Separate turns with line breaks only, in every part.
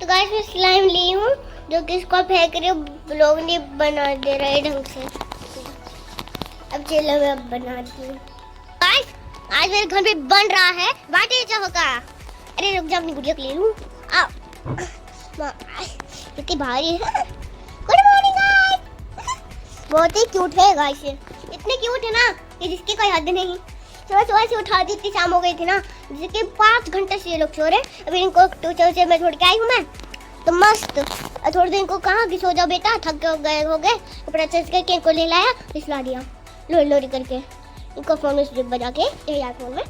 तो गाइस मैं स्लाइम ली हूँ जो कि इसको फेंक रही हूँ, लोग नहीं बना दे रहे ढंग से। अब चलो मैं अब बनाती हूँ। गाइस आज मेरे घर पे बन रहा है बाटी चोखा। अरे रुक जा, अपनी गुड़िया को ले लूँ। आओ कितनी भारी है। Good morning guys. बहुत ही क्यूट है गाइस, इतने क्यूट है ना कि जिसकी कोई हद नहीं। सुबह सुबह से उठा दी, इतनी शाम हो गई थी ना, जिसके 5 घंटे से ये लोग सो रहे। अभी इनको ट्यूशन से मैं छोड़ के आई हूँ मैं, तो मस्त थोड़ी देर इनको कहा कि सो जाओ बेटा, थक हो गए कपड़ा चेंज करके इनको ले लाया, फिसला दिया लोरी करके। इनको फोन में स्लिप बजा के यार फोन में। आप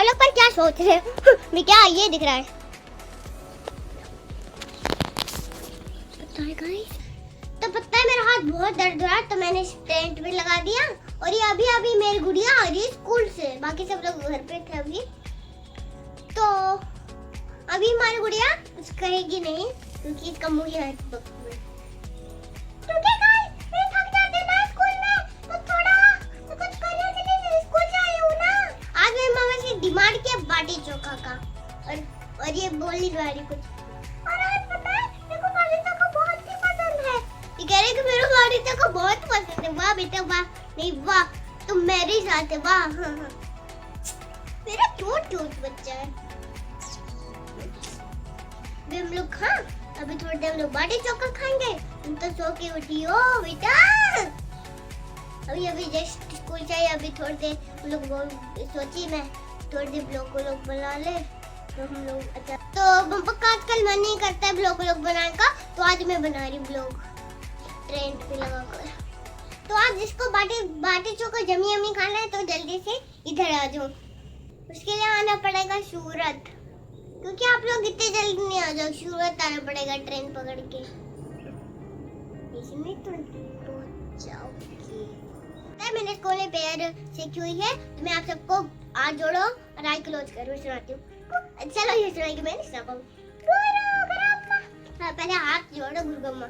लोग पर क्या सोच रहे हो? मैं क्या ये दिख रहा है पता है गाइस? तो पता है मेरा हाथ बहुत दर्द हो रहा है, तो मैंने टेंट भी लगा दिया। और ये अभी मेरी गुड़िया आ रही है स्कूल से, बाकी सब लोग घर पे थे अभी। तो अभी हमारी गुड़िया कुछ कहेगी नहीं क्योंकि इसका मुंह ही है। डिमांड किया बाटी चोखा का, और ये बोल नहीं रही कुछ। और आज पता है मेरे को बाटी चोखा बहुत ही पसंद है। ये कह रहे कि मेरे को बाटी चोखा बहुत पसंद है। वाह बेटा वाह, नहीं वाह तुम मेरे साथ है, वाह। हाँ। मेरा क्यूट बच्चा है। अभी हम लोग अभी थोड़ी देर हम लोग बाटी चोखा खाएंगे। तुम तो सो के उठी हो बेटा। अभी जस्ट स्कूल चाहिए, अभी थोड़ी देर हम लोग सोची मैं थोड़ी देर ब्लॉग को लोग बना ले तो हम लोग। अच्छा तो आजकल मन नहीं करता है ब्लॉग बनाने का, तो आज मैं बना रही ब्लॉग ट्रेंड पे लगा कर। तो आज जिसको बाटी चोखा जमी खाना है तो जल्दी से इधर आ जाओ। उसके लिए आना पड़ेगा सूरत, क्योंकि आप लोग इतने जल्दी नहीं आ जाओ। सूरत आना पड़ेगा ट्रेन पकड़ के, इसमें तो पहुंच जाओगे। मैंने स्कूल में पैर सीखी हुई है, तो मैं आप सबको हाथ जोड़ो और आई क्लोज करो सुनाती हूँ। चलो ये सुनाएगी मैं नहीं सुना पाऊँ। पहले हाथ जोड़ो गुरुगम्मा।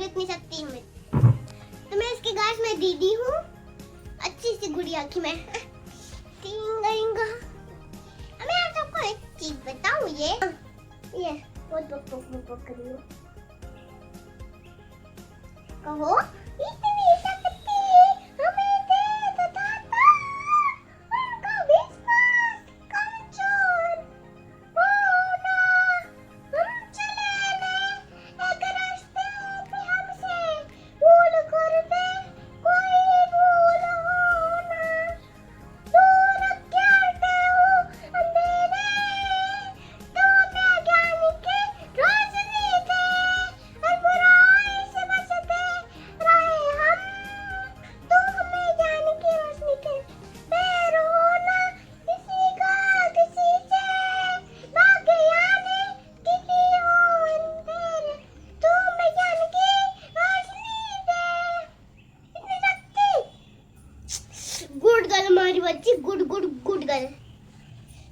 इतनी शक्ति में तो मैं इसकी गाइस में दीदी हूँ, अच्छी सी गुड़िया की मैं। मैं आप सबको एक चीज बताऊं, ये बहुत बक कर रही हूँ। कहो इतनी शक्ति हमें दे दो दाता, उनका विश्वास कमजोर होना। हम चले एक रास्ते पे, हमसे भूल कर दे कोई भूल होना। दूर अज्ञानते हो अंधेरे, तो मैं ज्ञान के रोशनी थे, और बुराई से बचते रहे हम। तो हमें ज्ञान की रोशनी के पैर होना, किसी का किसी से भाग्य यानी किसी हो अंधेरे, तो हमें ज्ञान की रोशनी दे। इतनी शक्ति। गुड गर्ल हमारी बच्ची, गुड गर्ल।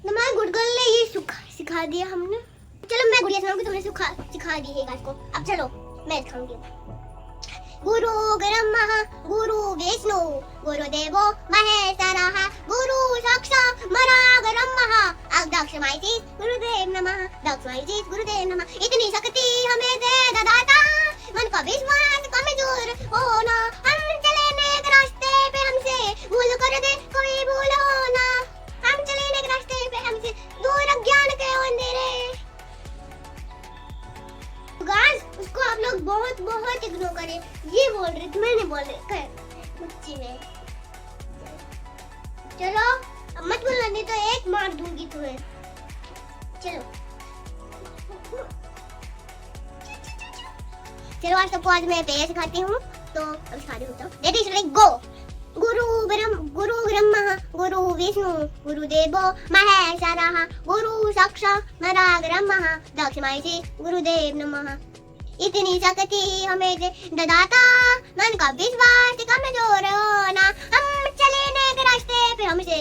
हमारे गुड गर्ल ने ये सिखा दिया हमने। चलो मैं गुड़िया सुनाऊंगी, तुमने सिखा दी है गाइस को। अब चलो मैं सिखाऊंगी। गुरु ब्रह्मा गुरु विष्णु गुरुदेवो महेश्वरः, गुरु साक्षात् परब्रह्मः दक्षिणायति गुरुदेव नमः, दक्षिणायति गुरुदेव नमः। इतनी शक्ति हमें दे दाता, मन का विश्वास कमजोर होना। हम चले नेक रास्ते पे, हमसे भूल कर दे कोई भूल होना। हम चले नेक रास्ते पे, हमसे दूर अज्ञान के अंधेरे। गाइस उसको आप लोग बहुत इग्नोर करें। ये बोल रही थी, मैं नहीं बोल रही बच्ची ने। चलो अब मत बोलना, नहीं तो एक मार दूंगी तुम्हें। चलो आज सबको आज मैं पेड़ सिखाती हूँ, तो अब सारी हो जाओ। रेडी स्टार्ट गो। गुरु ब्रह्मा गुरु विष्णु गुरुदेवो महेश्वरः, गुरु साक्षात् परब्रह्मः दक्षिणायति गुरुदेव नमः। इतनी शक्ति हमें दे दाता, मन का विश्वास कमजोर होना। हम चले नेक रास्ते पे, हमसे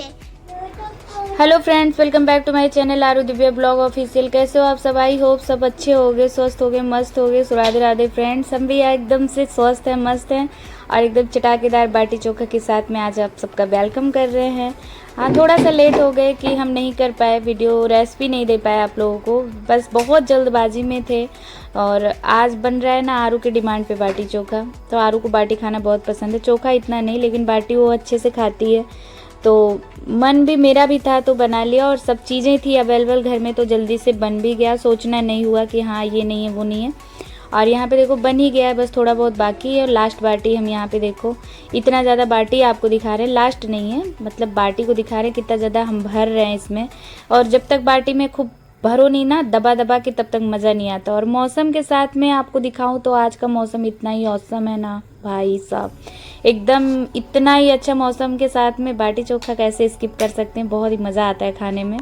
hello friends, welcome back to my channel Aru Divya blog official. कैसे हो आप सब? आई होप सब अच्छे होगे, स्वस्थ होगे, मस्त होगे। सो राधे राधे फ्रेंड्स, हम भी एकदम से स्वस्थ हैं, मस्त हैं और एकदम चटाकेदार बाटी चोखा के साथ में आज आप सबका वेलकम कर रहे हैं। हाँ, थोड़ा सा लेट हो गए कि हम नहीं कर पाए वीडियो, रेसिपी नहीं दे पाए आप लोगों को, बस बहुत जल्दबाजी में थे। और आज बन रहा है ना आरू के डिमांड पे बाटी चोखा। तो आरू को बाटी खाना बहुत पसंद है, चोखा इतना नहीं, लेकिन बाटी वो अच्छे से खाती है। तो मन भी मेरा भी था तो बना लिया, और सब चीज़ें थी अवेलेबल घर में तो जल्दी से बन भी गया। सोचना नहीं हुआ कि हाँ ये नहीं है वो नहीं है। और यहाँ पे देखो बन ही गया है, बस थोड़ा बहुत बाकी है। और लास्ट बाटी हम यहाँ पे देखो इतना ज़्यादा बाटी आपको दिखा रहे हैं, लास्ट नहीं है, मतलब बाटी को दिखा रहे हैं कितना ज़्यादा हम भर रहे हैं इसमें। और जब तक बाटी में खूब भरो नहीं ना दबा दबा के, तब तक मज़ा नहीं आता। और मौसम के साथ में आपको दिखाऊं तो आज का मौसम इतना ही औसम है ना भाई साहब, एकदम इतना ही अच्छा मौसम के साथ में बाटी चोखा कैसे स्किप कर सकते हैं, बहुत ही मज़ा आता है खाने में।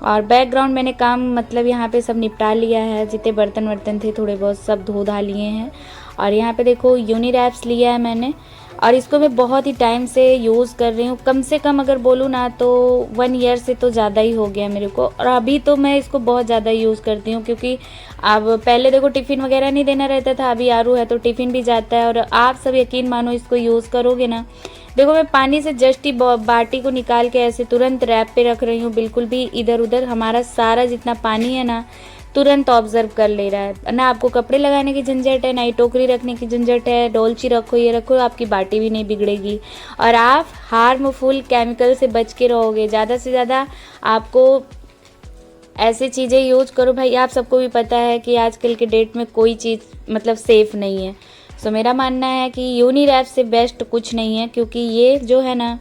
और बैकग्राउंड मैंने काम मतलब यहाँ पे सब निपटा लिया है, जितने बर्तन वर्तन थे थोड़े बहुत सब धो धा लिए हैं। और यहाँ पे देखो यूनी रैप्स लिया है मैंने, और इसको मैं बहुत ही टाइम से यूज़ कर रही हूँ। कम से कम अगर बोलूँ ना तो 1 ईयर से तो ज़्यादा ही हो गया मेरे को। और अभी तो मैं इसको बहुत ज़्यादा यूज़ करती हूँ, क्योंकि अब पहले देखो टिफ़िन वगैरह नहीं देना रहता था, अभी आरू है तो टिफ़िन भी जाता है। और आप सब यकीन मानो इसको यूज़ करोगे ना, देखो मैं पानी से जस्ट ही बाटी को निकाल के ऐसे तुरंत रैप पे रख रही हूँ, बिल्कुल भी इधर उधर हमारा सारा जितना पानी है ना तुरंत ऑब्जर्व कर ले रहा है ना। आपको कपड़े लगाने की झंझट है, ना ही टोकरी रखने की झंझट है, डोलची रखो ये रखो, आपकी बाटी भी नहीं बिगड़ेगी। और आप हार्मफुल केमिकल से बच के रहोगे। ज़्यादा से ज़्यादा आपको ऐसी चीज़ें यूज करो भाई, आप सबको भी पता है कि आजकल के डेट में कोई चीज़ मतलब सेफ़ नहीं है। सो मेरा मानना है कि यूनी रैप से बेस्ट कुछ नहीं है, क्योंकि ये जो है ना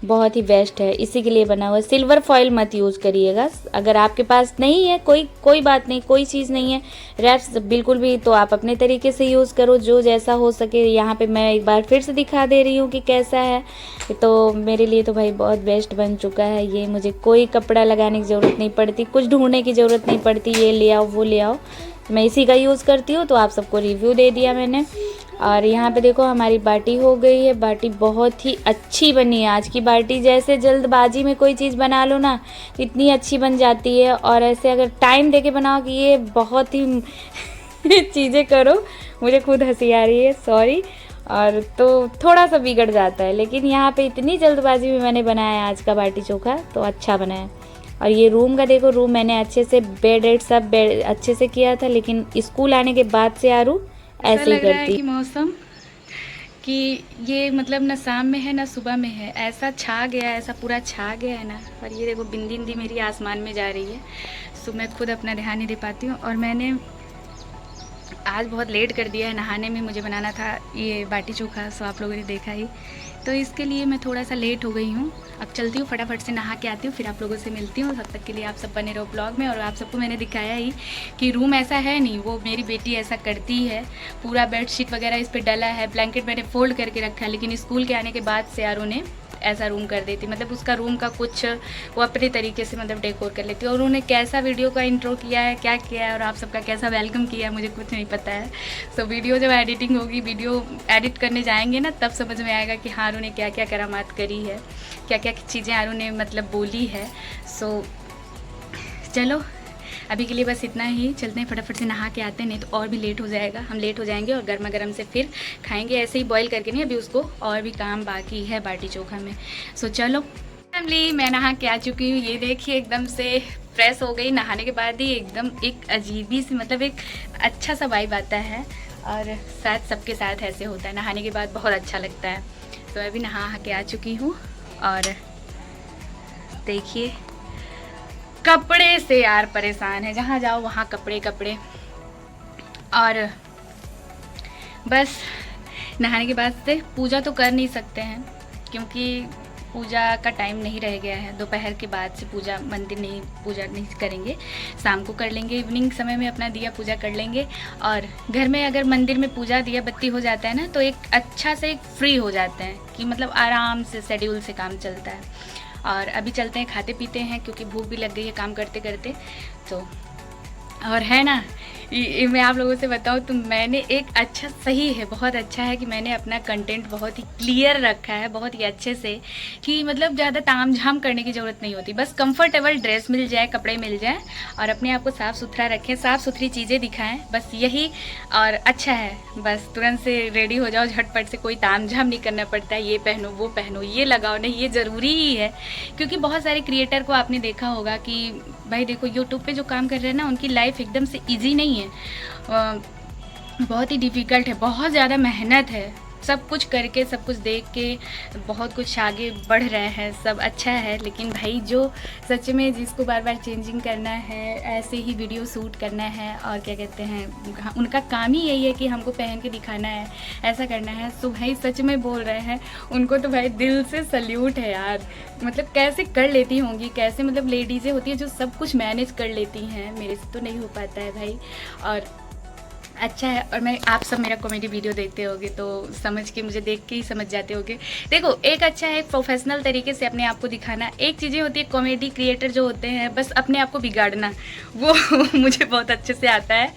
बहुत ही बेस्ट है, इसी के लिए बना हुआ है। सिल्वर फॉइल मत यूज़ करिएगा, अगर आपके पास नहीं है कोई बात नहीं, कोई चीज़ नहीं है रैप्स बिल्कुल भी, तो आप अपने तरीके से यूज़ करो जो जैसा हो सके। यहाँ पे मैं एक बार फिर से दिखा दे रही हूँ कि कैसा है। तो मेरे लिए तो भाई बहुत बेस्ट बन चुका है ये, मुझे कोई कपड़ा लगाने की ज़रूरत नहीं पड़ती, कुछ ढूंढने की ज़रूरत नहीं पड़ती, ये ले आओ वो ले आओ, मैं इसी का यूज़ करती हूँ। तो आप सबको रिव्यू दे दिया मैंने। और यहाँ पे देखो हमारी बाटी हो गई है, बाटी बहुत ही अच्छी बनी है आज की बाटी। जैसे जल्दबाजी में कोई चीज़ बना लो ना इतनी अच्छी बन जाती है, और ऐसे अगर टाइम देके बनाओ कि ये बहुत ही चीज़ें करो, मुझे खुद हंसी आ रही है, सॉरी। और तो थोड़ा सा बिगड़ जाता है, लेकिन यहाँ पे इतनी जल्दबाजी में मैंने बनाया आज का बाटी चोखा तो अच्छा बना है। और ये रूम का देखो, रूम मैंने अच्छे से बेड सब अच्छे से किया था, लेकिन स्कूल आने के बाद से आरू ऐसे ही करती कि मौसम कि ये मतलब ना शाम में है ना सुबह में है, ऐसा छा गया है, ऐसा पूरा छा गया है ना। और ये देखो बिंदी बिंदी मेरी आसमान में जा रही है, सो मैं खुद अपना ध्यान नहीं दे पाती हूँ। और मैंने आज बहुत लेट कर दिया है नहाने में, मुझे बनाना था ये बाटी चोखा, सो आप लोगों ने देखा ही, तो इसके लिए मैं थोड़ा सा लेट हो गई हूँ। अब चलती हूँ फटाफट से नहा के आती हूँ, फिर आप लोगों से मिलती हूँ। तब तक के लिए आप सब बने रहो ब्लॉग में। और आप सबको मैंने दिखाया ही कि रूम ऐसा है नहीं, वो मेरी बेटी ऐसा करती है, पूरा बेडशीट वगैरह इस पर डला है, ब्लैंकेट मैंने फोल्ड करके रखा है, लेकिन स्कूल के आने के बाद से यारों ने ऐसा रूम कर देती, मतलब उसका रूम का कुछ वो अपने तरीके से मतलब डेकोर कर लेती है। और उन्होंने कैसा वीडियो का इंट्रो किया है, क्या किया है, और आप सबका कैसा वेलकम किया है, मुझे कुछ नहीं पता है। सो वीडियो जब एडिटिंग होगी, वीडियो एडिट करने जाएंगे ना, तब समझ में आएगा कि हाँ आरू ने क्या क्या करामात करी है, क्या क्या चीज़ें आरू ने मतलब बोली है। सो चलो अभी के लिए बस इतना ही, चलते हैं फटाफट से नहा के आते हैं, नहीं तो और भी लेट हो जाएगा, हम लेट हो जाएंगे। और गर्मा गर्म से फिर खाएंगे, ऐसे ही बॉईल करके नहीं, अभी उसको और भी काम बाकी है बाटी चोखा में। सो चलो फैमिली, मैं नहा के आ चुकी हूँ, ये देखिए एकदम से फ्रेश हो गई। नहाने के बाद ही एकदम एक अजीबी सी मतलब एक अच्छा सा वाइब आता है, और शायद सबके साथ ऐसे होता है, नहाने के बाद बहुत अच्छा लगता है। तो मैं भी नहा के आ चुकी हूँ, और देखिए कपड़े से यार परेशान है, जहाँ जाओ वहाँ कपड़े कपड़े। और बस नहाने के बाद से पूजा तो कर नहीं सकते हैं, क्योंकि पूजा का टाइम नहीं रह गया है, दोपहर के बाद से पूजा पूजा नहीं करेंगे, शाम को कर लेंगे, इवनिंग समय में अपना दिया पूजा कर लेंगे। और घर में अगर मंदिर में पूजा दिया बत्ती हो जाता है ना, तो एक अच्छा से एक फ्री हो जाते हैं कि मतलब आराम से शेड्यूल से काम चलता है। और अभी चलते हैं खाते पीते हैं, क्योंकि भूख भी लग गई है काम करते करते। तो और है ना मैं आप लोगों से बताऊं तो मैंने एक अच्छा, सही है, बहुत अच्छा है कि मैंने अपना कंटेंट बहुत ही क्लियर रखा है, बहुत ही अच्छे से, कि मतलब ज़्यादा ताम झाम करने की ज़रूरत नहीं होती। बस कंफर्टेबल ड्रेस मिल जाए, कपड़े मिल जाए और अपने आप को साफ़ सुथरा रखें, साफ़ सुथरी चीज़ें दिखाएं, बस यही। और अच्छा है, बस तुरंत से रेडी हो जाओ झटपट से, कोई ताम झाम नहीं करना पड़ता है, ये पहनो वो पहनो ये लगाओ, नहीं, ये ज़रूरी ही है। क्योंकि बहुत सारे क्रिएटर को आपने देखा होगा कि भाई देखो यूट्यूब पे जो काम कर रहे हैं ना, उनकी लाइफ एकदम से ईजी नहीं है, बहुत ही डिफ़िकल्ट है, बहुत ज़्यादा मेहनत है, सब कुछ करके, सब कुछ देख के बहुत कुछ आगे बढ़ रहे हैं, सब अच्छा है। लेकिन भाई जो सच में जिसको बार बार चेंजिंग करना है, ऐसे ही वीडियो शूट करना है और क्या कहते हैं, उनका काम ही यही है कि हमको पहन के दिखाना है, ऐसा करना है। तो भाई सच में बोल रहे हैं, उनको तो भाई दिल से सल्यूट है यार। मतलब कैसे कर लेती होंगी, कैसे, मतलब लेडीज़ें होती है जो सब कुछ मैनेज कर लेती हैं, मेरे से तो नहीं हो पाता है भाई। और अच्छा है, और मैं, आप सब मेरा कॉमेडी वीडियो देखते होगे तो समझ के, मुझे देख के ही समझ जाते होगे। देखो, एक अच्छा है प्रोफेशनल तरीके से अपने आप को दिखाना, एक चीज़ें होती है कॉमेडी क्रिएटर जो होते हैं बस अपने आप को बिगाड़ना, वो मुझे बहुत अच्छे से आता है।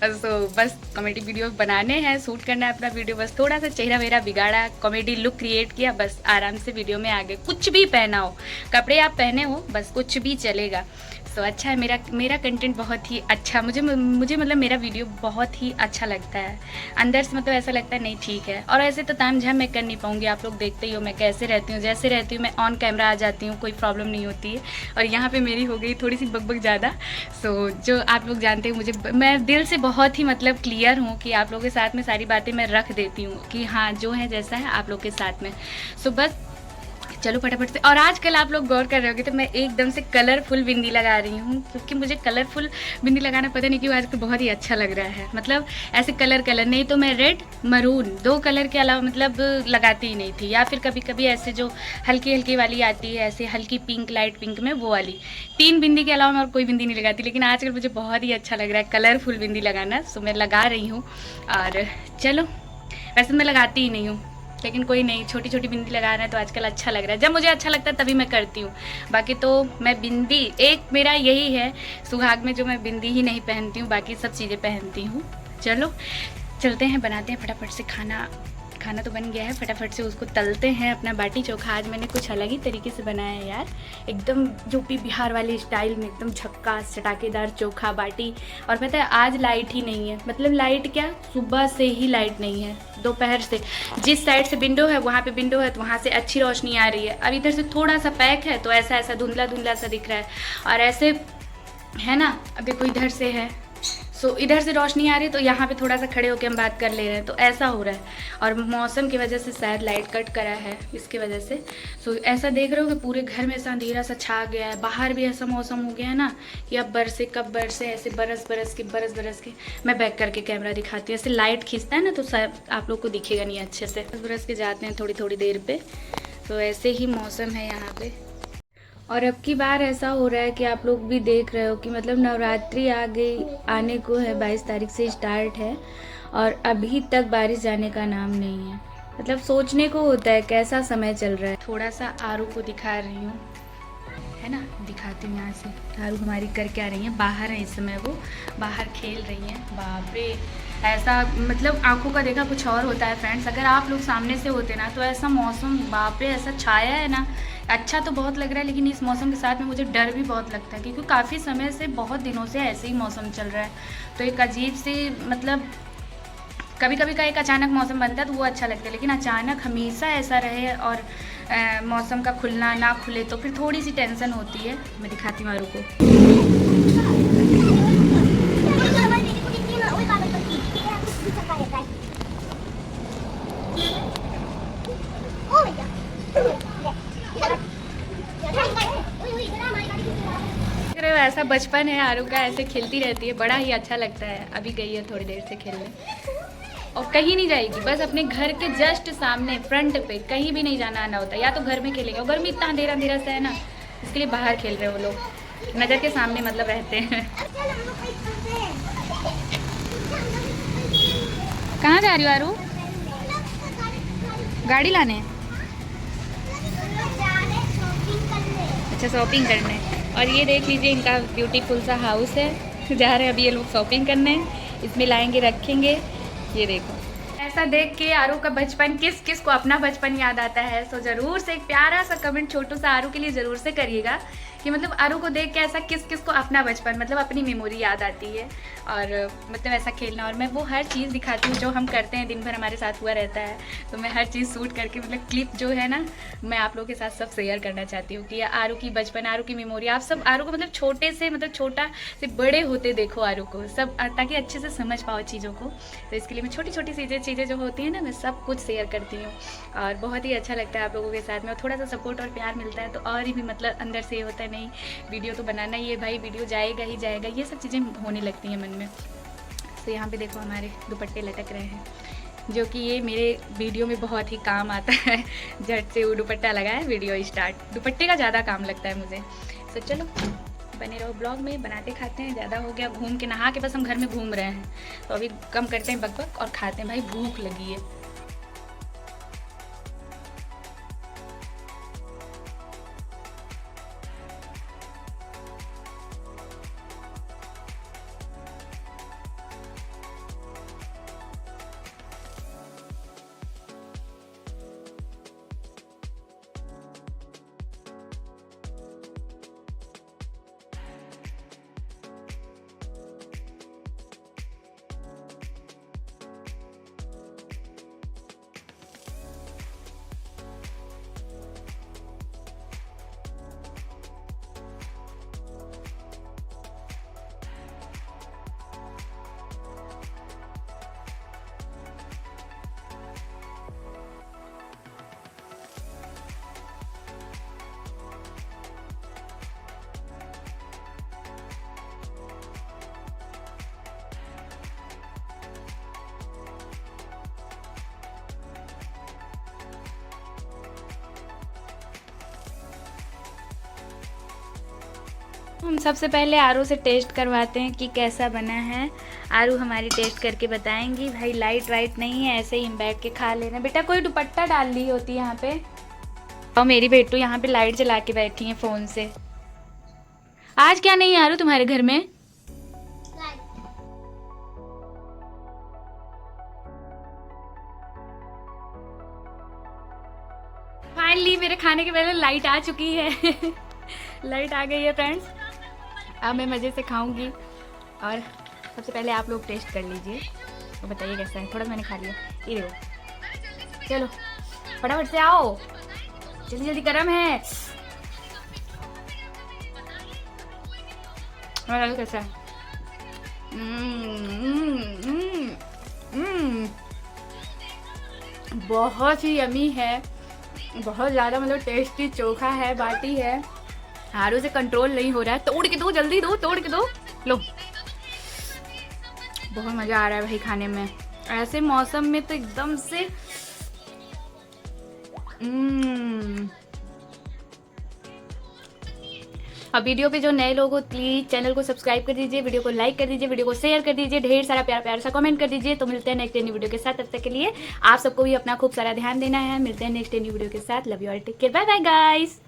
तो बस कॉमेडी वीडियो बनाने हैं, शूट करना है अपना वीडियो, बस थोड़ा सा चेहरा वेहरा बिगाड़ा, कॉमेडी लुक क्रिएट किया, बस आराम से वीडियो में आ गए। कुछ भी पहना हो, कपड़े आप पहने हो, बस कुछ भी चलेगा। तो अच्छा है, मेरा कंटेंट बहुत ही अच्छा, मुझे मतलब मेरा वीडियो बहुत ही अच्छा लगता है अंदर से, मतलब ऐसा लगता है नहीं ठीक है। और ऐसे तो ताम झाम मैं कर नहीं पाऊँगी, आप लोग देखते ही हो मैं कैसे रहती हूँ, जैसे रहती हूँ मैं ऑन कैमरा आ जाती हूँ, कोई प्रॉब्लम नहीं होती है। और यहाँ पे मेरी हो गई थोड़ी सी बकबक ज़्यादा। सो जो आप लोग जानते हैं मुझे, मैं दिल से बहुत ही मतलब क्लियर हूँ कि आप लोगों के साथ में सारी बातें मैं रख देती हूँ कि हाँ जो है जैसा है आप लोग के साथ में। सो बस चलो फटाफट से। और आजकल आप लोग गौर कर रहे होगे तो मैं एकदम से कलरफुल बिंदी लगा रही हूँ, क्योंकि मुझे कलरफुल बिंदी लगाना पता नहीं क्यों आजकल बहुत ही अच्छा लग रहा है। मतलब ऐसे कलर नहीं तो मैं रेड मरून 2 कलर के अलावा मतलब लगाती ही नहीं थी, या फिर कभी कभी ऐसे जो हल्की हल्की वाली आती है, ऐसे हल्की पिंक, लाइट पिंक में, वो वाली 3 बिंदी के अलावा मैं और कोई बिंदी नहीं लगाती। लेकिन आजकल मुझे बहुत ही अच्छा लग रहा है कलरफुल बिंदी लगाना, सो मैं लगा रही हूँ। और चलो, वैसे मैं लगाती ही नहीं हूँ, लेकिन कोई नहीं, छोटी छोटी बिंदी लगा रहे हैं तो आजकल अच्छा लग रहा है। जब मुझे अच्छा लगता है तभी मैं करती हूँ। बाकी तो मैं बिंदी, एक मेरा यही है सुहाग में जो मैं बिंदी ही नहीं पहनती हूँ, बाकी सब चीज़ें पहनती हूँ। चलो चलते हैं, बनाते हैं फटाफट से खाना। खाना तो बन गया है, फटाफट से उसको तलते हैं। अपना बाटी चोखा आज मैंने कुछ अलग ही तरीके से बनाया है यार, एकदम यूपी बिहार वाली स्टाइल में, एकदम झक्कास चटाकेदार चोखा बाटी। और पता है आज लाइट ही नहीं है, मतलब लाइट क्या, सुबह से ही लाइट नहीं है, दोपहर से। जिस साइड से विंडो है वहाँ पे विंडो है तो वहाँ से अच्छी रोशनी आ रही है, अब इधर से थोड़ा सा पैक है तो ऐसा ऐसा धुंधला धुंधला सा दिख रहा है, और ऐसे है ना, अब देखो इधर से है, सो इधर से रोशनी आ रही है तो यहाँ पे थोड़ा सा खड़े होकर हम बात कर ले रहे हैं, तो ऐसा हो रहा है। और मौसम की वजह से शायद लाइट कट करा है, इसकी वजह से। सो ऐसा देख रहे हो कि पूरे घर में ऐसा अंधेरा सा छा गया है, बाहर भी ऐसा मौसम हो गया है ना कि अब बरसे कब बरसे, ऐसे बरस बरस के। मैं बैक करके कैमरा दिखाती हूँ, ऐसे लाइट खींचता है ना तो शायद आप लोग को दिखेगा नहीं अच्छे से। बरस के जाते हैं थोड़ी थोड़ी देर पे, तो ऐसे ही मौसम है यहाँ पे। और अब की बार ऐसा हो रहा है कि आप लोग भी देख रहे हो कि मतलब नवरात्रि आने को है, 22 तारीख से स्टार्ट है, और अभी तक बारिश जाने का नाम नहीं है। मतलब सोचने को होता है कैसा समय चल रहा है। थोड़ा सा आरू को दिखा रही हूँ, है ना, दिखाती हूँ यहाँ से। आरू हमारी करके आ रही है, बाहर है इस समय, वो बाहर खेल रही हैं। बाप रे, ऐसा मतलब आंखों का देखा कुछ और होता है फ्रेंड्स। अगर आप लोग सामने से होते ना तो ऐसा मौसम, बाप रे, ऐसा छाया है ना, अच्छा तो बहुत लग रहा है, लेकिन इस मौसम के साथ में मुझे डर भी बहुत लगता है, क्योंकि काफ़ी समय से, बहुत दिनों से ऐसे ही मौसम चल रहा है। तो एक अजीब सी, मतलब कभी कभी का एक अचानक मौसम बनता है तो वो अच्छा लगता है, लेकिन अचानक हमेशा ऐसा रहे और मौसम का खुलना ना खुले तो फिर थोड़ी सी टेंशन होती है। मैं दिखाती हूँ आरू को। ऐसा बचपन है आरू का, ऐसे खेलती रहती है, बड़ा ही अच्छा लगता है। अभी गई है थोड़ी देर से खेलने, और कहीं नहीं जाएगी, बस अपने घर के जस्ट सामने फ्रंट पे, कहीं भी नहीं जाना आना होता, या तो घर में खेलेगा। और घर में इतना अंधेरा अंधेरा सा है ना, इसके लिए बाहर खेल रहे हैं वो लोग, नज़र के सामने मतलब रहते हैं। कहाँ जा रही हो आरू? गाड़ी लाने? अच्छा, शॉपिंग करने। और ये देख लीजिए, इनका ब्यूटीफुल सा हाउस है, जा रहे हैं अभी ये लोग शॉपिंग करने। इसमें लाएंगे, रखेंगे। ये देखो, ऐसा देख के आरू का बचपन, किस किस को अपना बचपन याद आता है। सो ज़रूर से एक प्यारा सा कमेंट छोटू सा आरू के लिए ज़रूर से करिएगा कि मतलब आरू को देख के ऐसा किस किस को अपना बचपन, मतलब अपनी मेमोरी याद आती है। और मतलब ऐसा खेलना, और मैं वो हर चीज़ दिखाती हूँ जो हम करते हैं, दिन भर हमारे साथ हुआ रहता है। तो मैं हर चीज़ शूट करके, मतलब क्लिप जो है ना, मैं आप लोगों के साथ सब शेयर करना चाहती हूँ कि आरू की बचपन, आरू की मेमोरी, आप सब आरू को मतलब छोटे से, मतलब छोटा से बड़े होते देखो आरू को सब, ताकि अच्छे से समझ पाओ चीज़ों को। तो इसके लिए मैं छोटी छोटी चीज़ें जो होती हैं ना, मैं सब कुछ शेयर करती हूँ। और बहुत ही अच्छा लगता है आप लोगों के साथ में, और थोड़ा सा सपोर्ट और प्यार मिलता है तो और ही भी मतलब अंदर से होता है, नहीं वीडियो तो बनाना ही है भाई, वीडियो जाएगा ही जाएगा, ये सब चीज़ें होने लगती हैं मन में। तो यहाँ पे देखो हमारे दुपट्टे लटक रहे हैं, जो कि ये मेरे वीडियो में बहुत ही काम आता है। झट से वो दुपट्टा लगाए, वीडियो स्टार्ट, दुपट्टे का ज़्यादा काम लगता है मुझे। तो चलो बने रहो ब्लॉग में, बनाते खाते हैं। ज़्यादा हो गया घूम के, नहा के बस हम घर में घूम रहे हैं, तो अभी कम करते हैं बकबक और खाते हैं, भाई भूख लगी है। हम सबसे पहले आरू से टेस्ट करवाते हैं कि कैसा बना है। आरू हमारी टेस्ट करके बताएंगी। भाई लाइट वाइट नहीं है, ऐसे ही हम बैठ के खा ले रहे हैं। बेटा कोई दुपट्टा डाल ली होती है यहाँ पे। और मेरी बेटू यहाँ पे लाइट जला के बैठी है फ़ोन से। आज क्या नहीं है आरू तुम्हारे घर में? फाइनली मेरे खाने के पहले लाइट आ चुकी है। लाइट आ गई है फ्रेंड्स। अब मैं मज़े से खाऊंगी, और सबसे पहले आप लोग टेस्ट कर लीजिए तो बताइए कैसा है। थोड़ा मैंने खा लिया, ये देखो। चलो फटाफट से आओ, जल्दी जल्दी, गरम है। कैसा है? बहुत ही यमी है, बहुत ज़्यादा मतलब टेस्टी चोखा है, बाटी है। आरू से कंट्रोल नहीं हो रहा है। तोड़ के दो, जल्दी दो, तोड़ के दो। लो, बहुत मज़ा आ रहा है भाई खाने में। ऐसे मौसम में तो एकदम से अब वीडियो पे जो नए लोग हो प्लीज़ चैनल को सब्सक्राइब कर दीजिए, वीडियो को लाइक कर दीजिए, वीडियो को शेयर कर दीजिए, ढेर सारा प्यार प्यार सा कमेंट कर दीजिए। तो मिलते हैं नेक्स्ट न्यू वीडियो के साथ। तब तक के लिए आप सबको भी अपना खूब सारा ध्यान देना है। मिलते हैं नेक्स्ट न्यू वीडियो के साथ। Love you all, take care, bye bye guys.